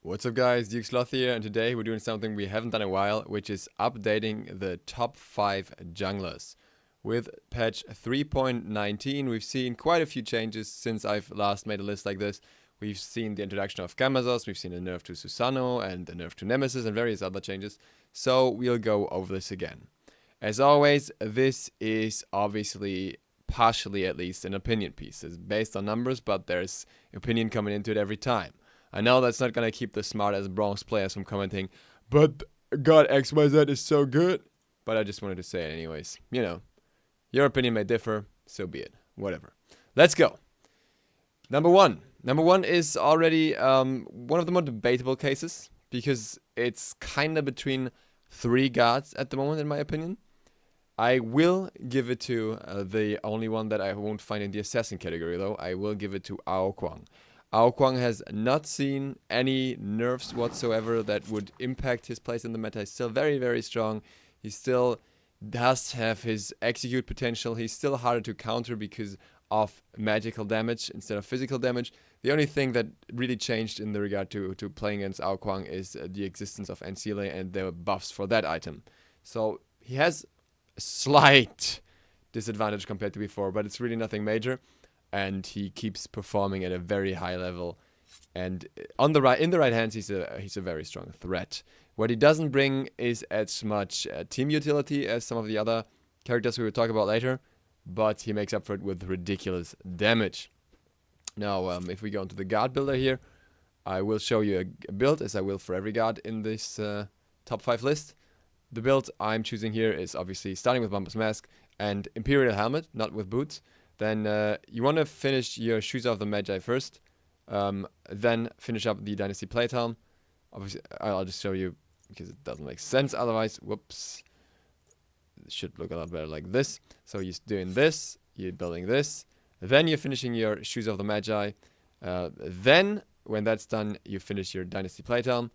What's up guys, SLOTH here, and today we're doing something we haven't done in a while, which is updating the top 5 junglers. With patch 3.19 we've seen quite a few changes since I've last made a list like this. We've seen the introduction of Camazotz, we've seen a nerf to Susano and a nerf to Nemesis and various other changes, so we'll go over this again. As always, this is obviously partially at least an opinion piece. It's based on numbers, but there's opinion coming into it every time. I know that's not gonna keep the smart as bronze players from commenting, but God XYZ is so good. But I just wanted to say it anyways. You know, your opinion may differ, so be it. Whatever. Let's go. Number one. Number one is already one of the more debatable cases because it's kind of between three gods at the moment, in my opinion. I will give it to the only one that I won't find in the assassin category, though. I will give it to Ao Kuang. Ao Kuang has not seen any nerfs whatsoever that would impact his place in the meta. He's still very, very strong. He still does have his execute potential. He's still harder to counter because of magical damage instead of physical damage. The only thing that really changed in the regard to playing against Ao Kuang is the existence of Ancile and the buffs for that item. So he has a slight disadvantage compared to before, but it's really nothing major. And he keeps performing at a very high level, and in the right hands he's a very strong threat. What he doesn't bring is as much team utility as some of the other characters we will talk about later, but he makes up for it with ridiculous damage. Now, if we go into the guard builder here, I will show you a build, as I will for every guard in this top 5 list. The build I'm choosing here is obviously starting with Bumper's Mask and Imperial Helmet, not with boots. Then you want to finish your Shoes of the Magi first. Then finish up the Dynasty Plate Helm. Obviously, I'll just show you because it doesn't make sense otherwise. Whoops. It should look a lot better like this. So you're doing this, you're building this. Then you're finishing your Shoes of the Magi. Then, when that's done, you finish your Dynasty Plate Helm,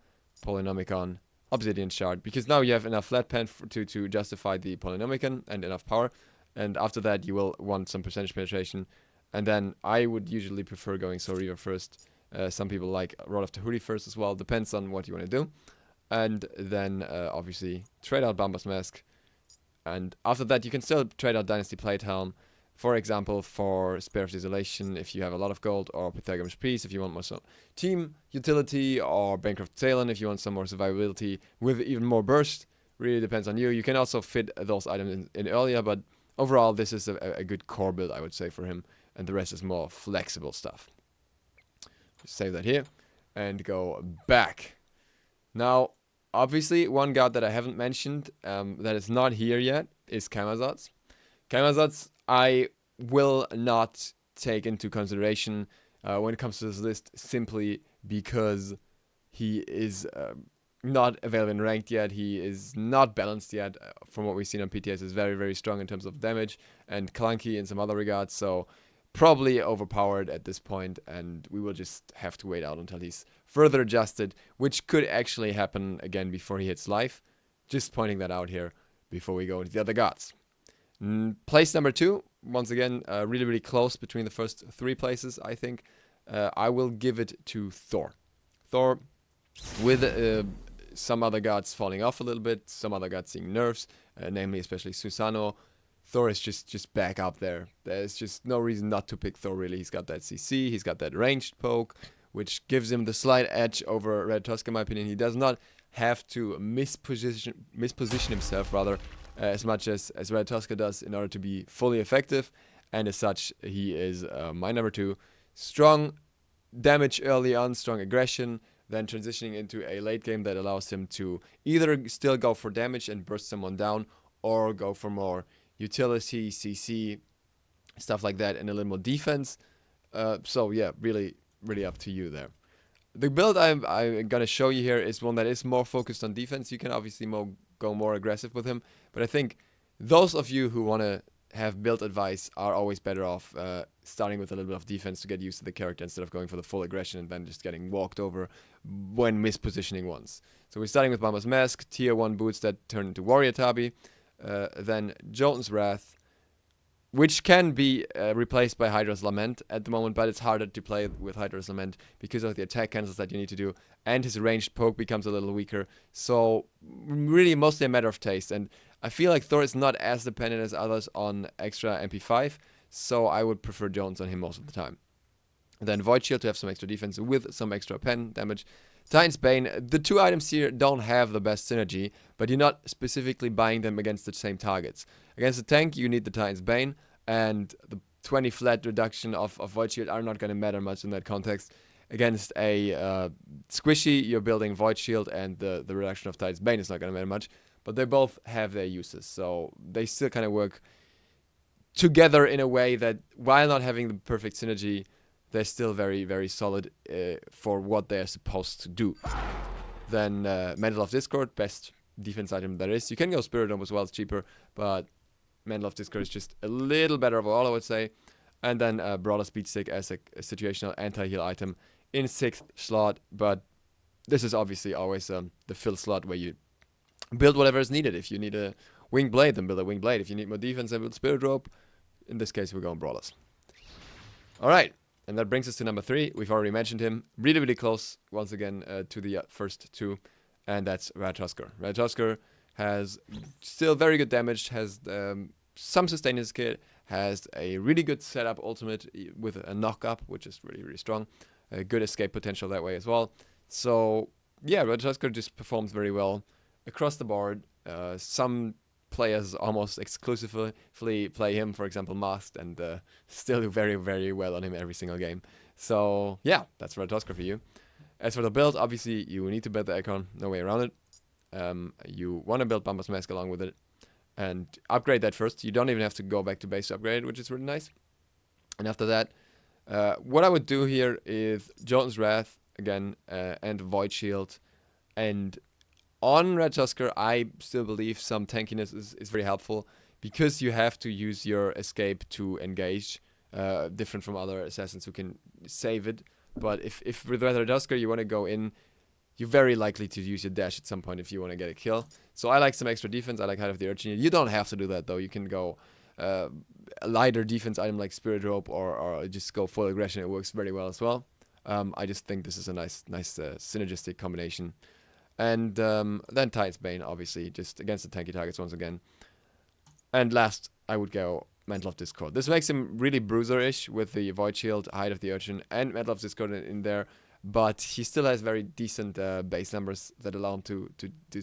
Polynomicon, Obsidian Shard. Because now you have enough flat pen to justify the Polynomicon and enough power. And after that, you will want some percentage penetration. And then I would usually prefer going Soul Reaver first. Some people like Rod of Tahuti first as well. Depends on what you want to do. And then, obviously, trade out Bumper's Mask. And after that, you can still trade out Dynasty Plate Helm. For example, for Spear of Desolation, if you have a lot of gold. Or Pythagoras Priest, if you want more team utility. Or Bancroft Talon, if you want some more survivability with even more burst. Really depends on you. You can also fit those items in earlier, but overall, this is a good core build, I would say, for him. And the rest is more flexible stuff. Just save that here. And go back. Now, obviously, one guard that I haven't mentioned, that is not here yet, is Camazotz. Camazotz, I will not take into consideration when it comes to this list, simply because he is not available in ranked yet. He is not balanced yet. From what we've seen on PTS, is very, very strong in terms of damage and clunky in some other regards. So probably overpowered at this point, and we will just have to wait out until he's further adjusted, which could actually happen again before he hits life. Just pointing that out here before we go into the other gods. Place number 2, once again, really, really close between the first 3 places, I think. I will give it to Thor. Thor, with some other gods falling off a little bit, some other gods seeing nerfs, namely especially Susano. Thor is just back up there. There's just no reason not to pick Thor, really. He's got that CC, he's got that ranged poke, which gives him the slight edge over Red Tusk, in my opinion. He does not have to misposition himself, rather, as much as Red Tusk does in order to be fully effective. And as such, he is my number 2. Strong damage early on, strong aggression, then transitioning into a late game that allows him to either still go for damage and burst someone down, or go for more utility, CC, stuff like that, and a little more defense. So yeah, really, really up to you there. The build I'm gonna show you here is one that is more focused on defense. You can obviously go more aggressive with him, but I think those of you who want to have build advice are always better off starting with a little bit of defense to get used to the character instead of going for the full aggression and then just getting walked over when mispositioning once. So we're starting with Bumper's Mask, tier 1 boots that turn into Warrior Tabi, then Jotun's Wrath, which can be replaced by Hydra's Lament at the moment, but it's harder to play with Hydra's Lament because of the attack cancels that you need to do, and his ranged poke becomes a little weaker. So really mostly a matter of taste, and I feel like Thor is not as dependent as others on extra MP5, so I would prefer Jones on him most of the time. Then Void Shield to have some extra defense with some extra pen damage. Titan's Bane, the two items here don't have the best synergy, but you're not specifically buying them against the same targets. Against the tank, you need the Titan's Bane, and the 20 flat reduction of Void Shield are not going to matter much in that context. Against a squishy, you're building Void Shield, and the reduction of Titan's Bane is not going to matter much, but they both have their uses, so they still kind of work together in a way that, while not having the perfect synergy, they're still very, very solid for what they're supposed to do. Then Mantle of Discord, best defense item there is. You can go Spirit Dome as well, it's cheaper, but Mantle of Discord is just a little better overall, I would say. And then Brawler Speed Stick as a situational anti-heal item in 6th slot, but this is obviously always the fill slot where you build whatever is needed. If you need a Winged Blade, then build a Winged Blade. If you need more defense, then build Spirit Rope. In this case, we're going Brawlers. Alright. And that brings us to number 3. We've already mentioned him. Really, really close, once again, to the first two. And that's Ratatusker. Ratatusker has still very good damage, has some sustain in his kit, has a really good setup ultimate with a knock-up, which is really, really strong. A good escape potential that way as well. So, yeah, Ratatusker just performs very well across the board. Some players almost exclusively play him, for example, Masked, and still do very, very well on him every single game. So, yeah, that's Ratatusker for you. As for the build, obviously, you need to build the Acorn, no way around it. You want to build Bumper's Mask along with it, and upgrade that first. You don't even have to go back to base to upgrade it, which is really nice. And after that, what I would do here is Jotun's Wrath, again, and Void Shield, and on Ratatusker, I still believe some tankiness is very helpful, because you have to use your escape to engage, different from other assassins who can save it. But if with Ratatusker you want to go in, you're very likely to use your dash at some point if you want to get a kill. So I like some extra defense. I like Height of the Urchin. You don't have to do that though. You can go a lighter defense item like Spirit Rope, or just go full aggression. It works very well as well. I just think this is a nice synergistic combination. And then Titan's Bane, obviously, just against the tanky targets once again. And last, I would go Mantle of Discord. This makes him really bruiser-ish with the Void Shield, Height of the Urchin, and Mantle of Discord in there. But he still has very decent base numbers that allow him to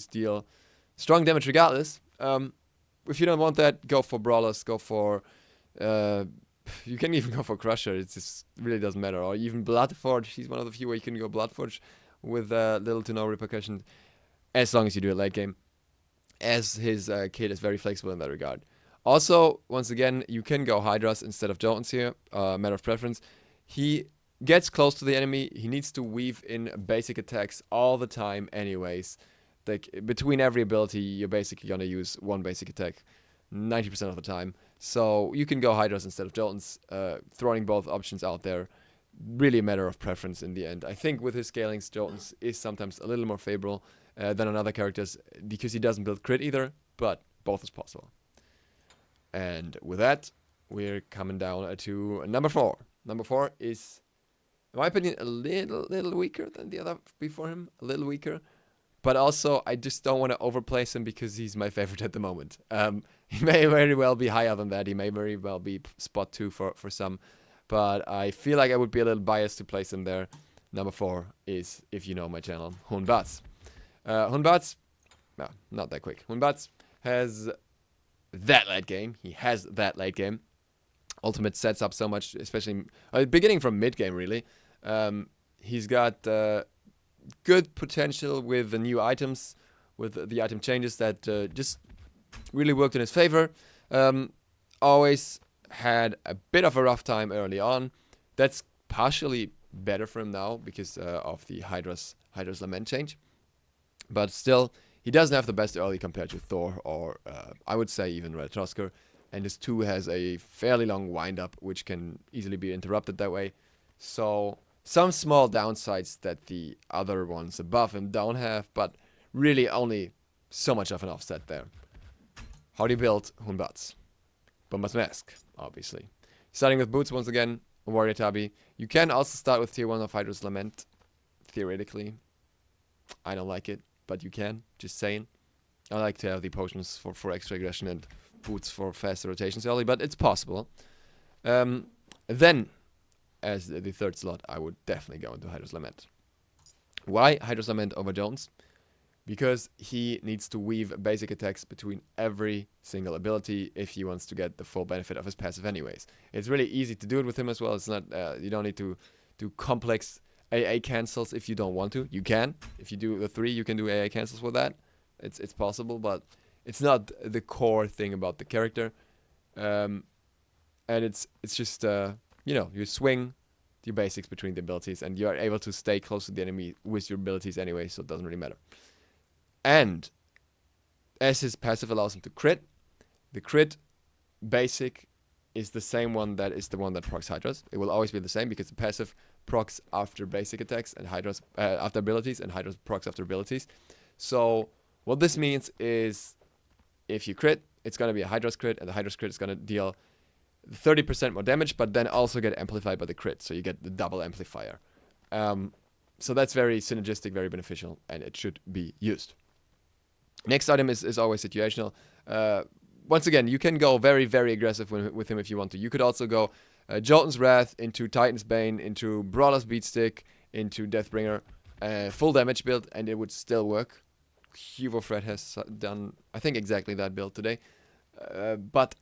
deal strong damage regardless. If you don't want that, go for Brawlers, go for... you can even go for Crusher, it just really doesn't matter. Or even Bloodforge, he's one of the few where you can go Bloodforge with little to no repercussion, as long as you do it late game, as his kit is very flexible in that regard. Also, once again, you can go Hydras instead of Jotuns here, matter of preference. He gets close to the enemy, he needs to weave in basic attacks all the time anyways. Like, between every ability, you're basically gonna use one basic attack 90% of the time. So you can go Hydras instead of Jotuns, throwing both options out there. Really a matter of preference in the end. I think with his scalings, Jotuns is sometimes a little more favorable than on other characters, because he doesn't build crit either, but both is possible. And with that, we're coming down to number 4. Number 4 is, in my opinion, a little weaker than the other before him. A little weaker. But also, I just don't want to overplace him because he's my favorite at the moment. He may very well be higher than that. He may very well be spot 2 for some. But I feel like I would be a little biased to place him there. Number 4 is, if you know my channel, Hunbatz. Hunbatz, no, not that quick. Hunbatz has that late game. He has that late game. Ultimate sets up so much, especially beginning from mid game, really. He's got good potential with the new items, with the item changes that just really worked in his favor. Always had a bit of a rough time early on. That's partially better for him now because of the Hydra's Lament change. But still, he doesn't have the best early compared to Thor, or I would say even Ratatusker. And his 2 has a fairly long wind-up, which can easily be interrupted that way. So, some small downsides that the other ones above him don't have, but really only so much of an offset there. How do you build Hunbatz? Bumper's Mask. obviously. Starting with boots once again, Warrior Tabi. You can also start with tier 1 of Hydra's Lament, theoretically. I don't like it, but you can, just saying. I like to have the potions for extra aggression and boots for faster rotations early, but it's possible. Then, as the third slot, I would definitely go into Hydra's Lament. Why Hydra's Lament over Jones? Because he needs to weave basic attacks between every single ability if he wants to get the full benefit of his passive anyways. It's really easy to do it with him as well. It's not, you don't need to do complex AA cancels if you don't want to. You can. If you do the 3, you can do AA cancels with that. It's possible, but it's not the core thing about the character. And it's just, you swing your basics between the abilities, and you're able to stay close to the enemy with your abilities anyway, so it doesn't really matter. And as his passive allows him to crit, the crit basic is the same one that is the one that procs Hydras. It will always be the same because the passive procs after basic attacks and Hydras after abilities, and Hydras procs after abilities. So what this means is if you crit, it's going to be a Hydras crit, and the Hydras crit is going to deal 30% more damage, but then also get amplified by the crit, so you get the double amplifier. So that's very synergistic, very beneficial, and it should be used. Next item is always situational. Once again, you can go very, very aggressive with him if you want to. You could also go Jolton's Wrath into Titan's Bane, into Brawler's Beatstick, into Deathbringer, full damage build, and it would still work. Hugo Fred has done, I think, exactly that build today. But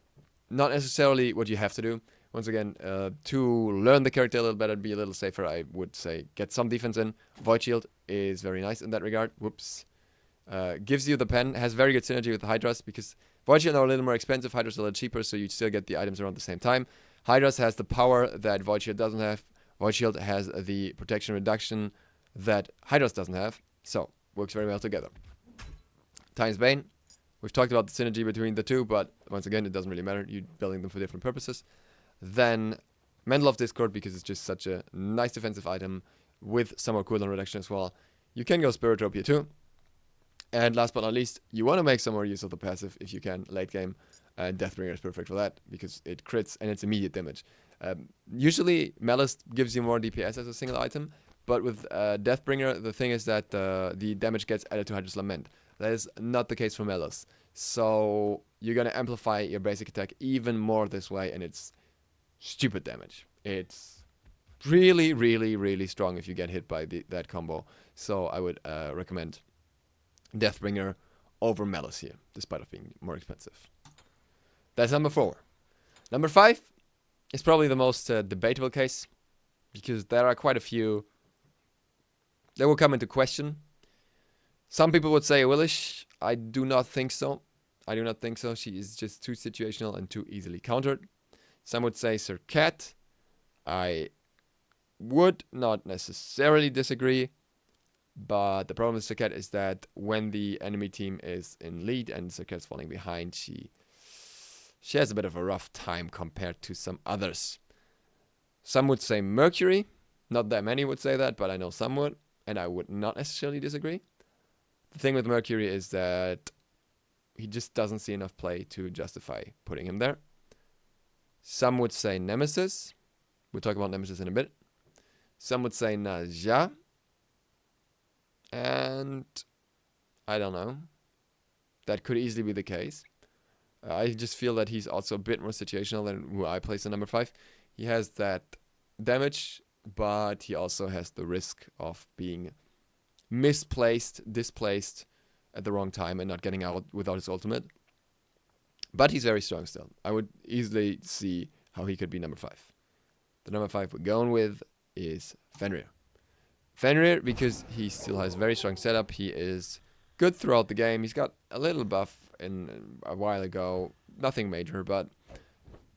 not necessarily what you have to do. Once again, to learn the character a little better, be a little safer, I would say get some defense in. Void Shield is very nice in that regard. Whoops. Gives you the pen, has very good synergy with the Hydras, because Void Shield are a little more expensive, Hydras are a little cheaper, so you still get the items around the same time. Hydras has the power that Void Shield doesn't have. Void Shield has the protection reduction that Hydras doesn't have, so works very well together. Titan's Bane, we've talked about the synergy between the two, but once again, it doesn't really matter. You're building them for different purposes. Then Mantle of Discord, because it's just such a nice defensive item with some more cooldown reduction as well. You can go Spiritopia too. And last but not least, you want to make some more use of the passive if you can late game. And Deathbringer is perfect for that because it crits and it's immediate damage. Usually, Malice gives you more DPS as a single item, but with Deathbringer, the thing is that the damage gets added to Hydra's Lament. That is not the case for Malice. So you're going to amplify your basic attack even more this way, and it's stupid damage. It's really, really, really strong if you get hit by that combo. So I would recommend Deathbringer over Malice here, despite of being more expensive. That's number 4. Number 5 is probably the most debatable case, because there are quite a few that will come into question. Some people would say Willish. I do not think so. I do not think so. She is just too situational and too easily countered. Some would say Sir Cat. I would not necessarily disagree. But the problem with Sir Cat is that when the enemy team is in lead and Sir Cat's falling behind, she has a bit of a rough time compared to some others. Some would say Mercury. Not that many would say that, but I know some would. And I would not necessarily disagree. The thing with Mercury is that he just doesn't see enough play to justify putting him there. Some would say Nemesis. We'll talk about Nemesis in a bit. Some would say Naja. And I don't know. That could easily be the case. I just feel that he's also a bit more situational than who I place in number 5. He has that damage, but he also has the risk of being misplaced, displaced at the wrong time and not getting out without his ultimate. But he's very strong still. I would easily see how he could be number 5. The number 5 we're going with is Fenrir. Fenrir, because he still has very strong setup. He is good throughout the game. He's got a little buff in a while ago. Nothing major, but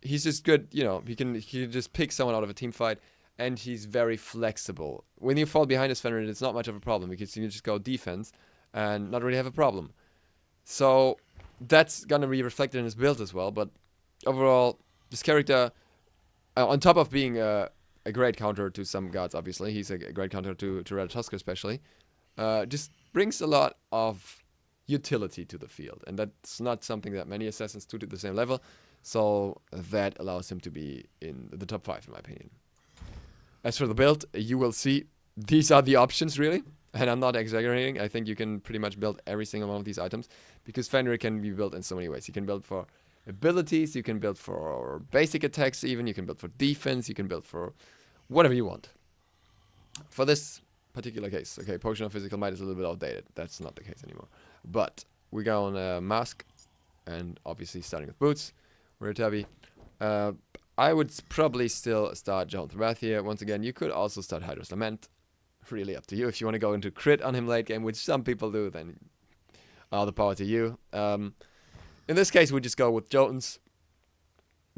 he's just good. You know, he can just pick someone out of a team fight. And he's very flexible. When you fall behind his Fenrir, it's not much of a problem because you can just go defense and not really have a problem. So that's going to be reflected in his build as well. But overall, this character, on top of being a great counter to some gods, obviously, he's a great counter to Ratatoskr especially, just brings a lot of utility to the field. And that's not something that many assassins do to the same level. So that allows him to be in the top 5, in my opinion. As for the build, you will see these are the options, really. And I'm not exaggerating. I think you can pretty much build every single one of these items, because Fenrir can be built in so many ways. You can build for abilities, you can build for basic attacks even, you can build for defense, you can build for whatever you want. For this particular case, okay, Potion of Physical Might is a little bit outdated. That's not the case anymore. But we go on Mask, and obviously starting with Boots. We're at Tabby. I would probably still start Jones Wrath here. Once again, you could also start Hydra's Lament. Really up to you. If you want to go into crit on him late game, which some people do, then all the power to you. In this case, we just go with Jotuns.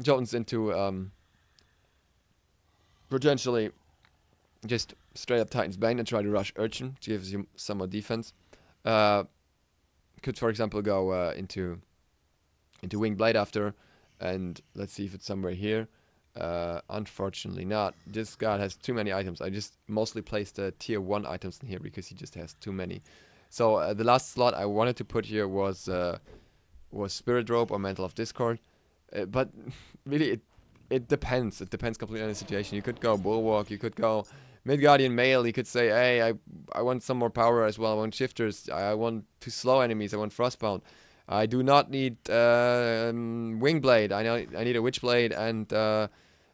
Jotuns into potentially just straight up Titan's Bane and try to rush Urchin, which gives you some more defense. Could, for example, go into Winged Blade after, and let's see if it's somewhere here. Unfortunately not. This god has too many items. I just mostly placed tier 1 items in here because he just has too many. So the last slot I wanted to put here was Spirit Robe or Mantle of Discord. But really it depends. It depends completely on the situation. You could go Bulwark, you could go Midgardian Mail, you could say, hey, I want some more power as well. I want shifters, I want to slow enemies, I want Frostbound. I do not need Wingblade. I need a Witchblade, and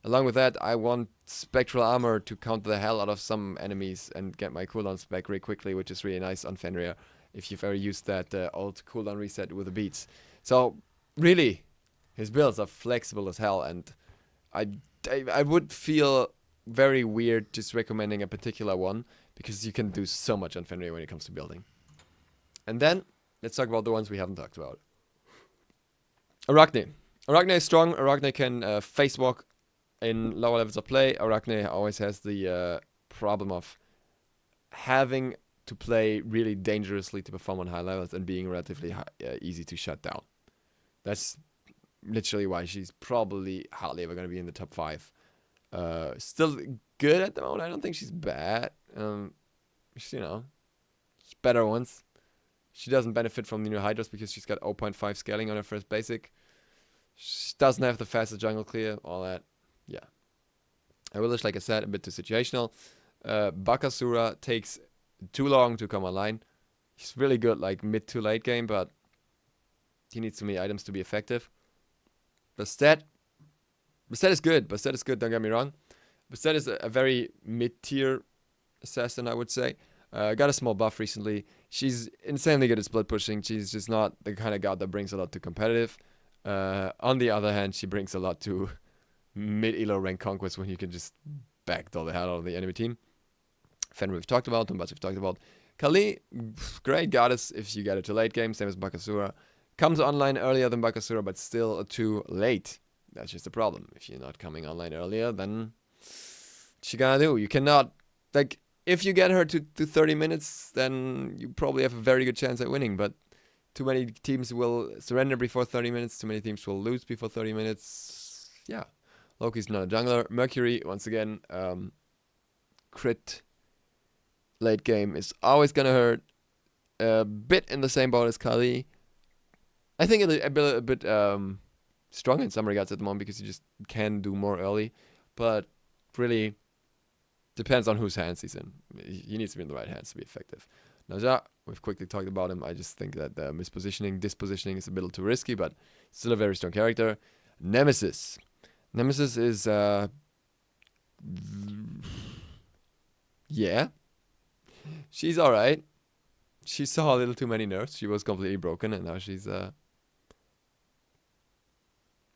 along with that, I want Spectral Armor to counter the hell out of some enemies and get my cooldowns back really quickly, which is really nice on Fenrir if you've ever used that old cooldown reset with the beats. So, really, his builds are flexible as hell, and I would feel very weird just recommending a particular one, because you can do so much on Fenrir when it comes to building. And then, let's talk about the ones we haven't talked about. Arachne. Arachne is strong. Arachne can face walk in lower levels of play. Arachne always has the problem of having to play really dangerously to perform on high levels and being relatively easy to shut down. That's literally why she's probably hardly ever going to be in the top 5. Still good at the moment. I don't think she's bad. She's, she's better ones. She doesn't benefit from the new Hydras because she's got 0.5 scaling on her first basic. She doesn't have the fastest jungle clear, all that. Yeah. Village, like I said, a bit too situational. Bakasura takes too long to come online. He's really good, like mid to late game, but he needs too many items to be effective. Bastet is good. Bastet is good, don't get me wrong. Bastet is a very mid-tier assassin, I would say. Got a small buff recently. She's insanely good at split pushing. She's just not the kind of god that brings a lot to competitive. On the other hand, she brings a lot to mid-elo rank conquest when you can just backdoor the hell out of the enemy team. Fenrir we've talked about, Tombas we've talked about. Kali, great goddess if you get it to late game, same as Bakasura. Comes online earlier than Bakasura, but still too late. That's just the problem. If you're not coming online earlier, then what you gonna do? You cannot, like, if you get her to 30 minutes, then you probably have a very good chance at winning, but too many teams will surrender before 30 minutes, too many teams will lose before 30 minutes. Yeah, Loki's not a jungler. Mercury, once again, crit late game is always gonna hurt. A bit in the same boat as Kali. I think a bit strong in some regards at the moment because you just can do more early, but really depends on whose hands he's in. He needs to be in the right hands to be effective. Naja, we've quickly talked about him. I just think that dispositioning is a little too risky, but still a very strong character. Nemesis. Nemesis is, yeah. She's alright. She saw a little too many nerfs. She was completely broken, and now she's,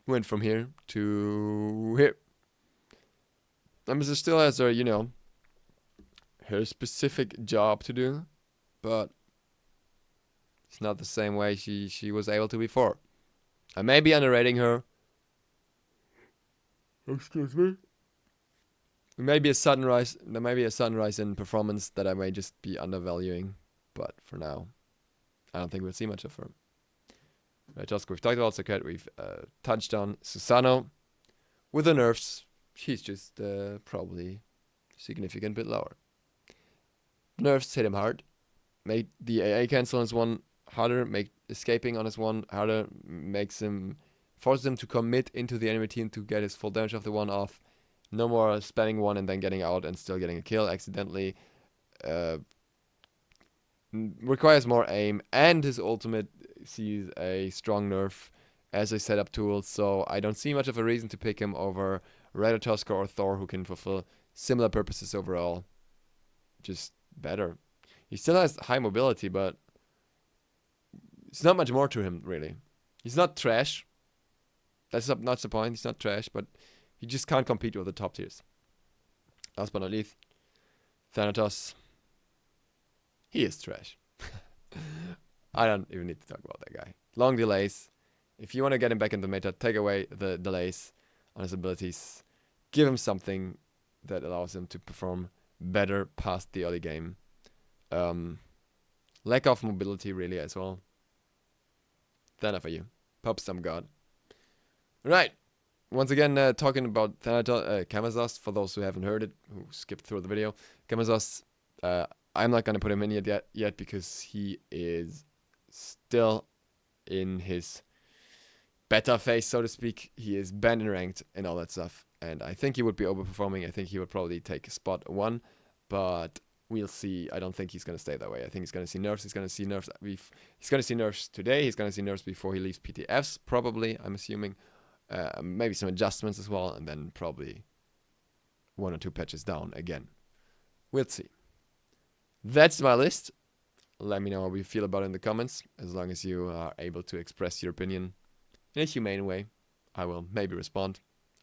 went from here to here. Nemesis still has her, her specific job to do, but it's not the same way she was able to before. I may be underrating her. Excuse me. There may be a sudden rise in performance that I may just be undervaluing, but for now, I don't think we'll see much of her. Right, Josk, we've talked about Saket, we've touched on Susano. With the nerfs, she's just probably significant bit lower. Nerfs hit him hard. Make the AA cancel on his one harder, make escaping on his one harder, makes him Forces him to commit into the enemy team to get his full damage of the one off. No more spamming one and then getting out and still getting a kill accidentally. Requires more aim, and his ultimate sees a strong nerf as a setup tool, so I don't see much of a reason to pick him over Ratatoskr or Thor, who can fulfill similar purposes overall. Just better. He still has high mobility, but it's not much more to him, really. He's not trash. That's not the point. He's not trash, but he just can't compete with the top tiers. Last but not least, Thanatos. He is trash. I don't even need to talk about that guy. Long delays. If you want to get him back in the meta, take away the delays on his abilities. Give him something that allows him to perform better past the early game. Lack of mobility, really, as well. Thana for you. Pop some god. Right. Once again, talking about Camazotz, for those who haven't heard it, who skipped through the video. Camazotz, I'm not going to put him in yet because he is still in his beta phase, so to speak. He is banned and ranked and all that stuff. And I think he would be overperforming. I think he would probably take spot 1. But we'll see. I don't think he's going to stay that way. I think he's going to see nerfs. He's going to see nerfs. He's going to see nerfs today. He's going to see nerfs before he leaves PTFs, probably, I'm assuming. Maybe some adjustments as well. And then probably 1 or 2 patches down again. We'll see. That's my list. Let me know how you feel about it in the comments. As long as you are able to express your opinion in a humane way, I will maybe respond.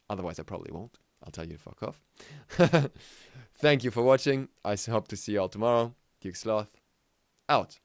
Otherwise, I probably won't. I'll tell you to fuck off. Thank you for watching. I hope to see you all tomorrow. Duke Sloth, out.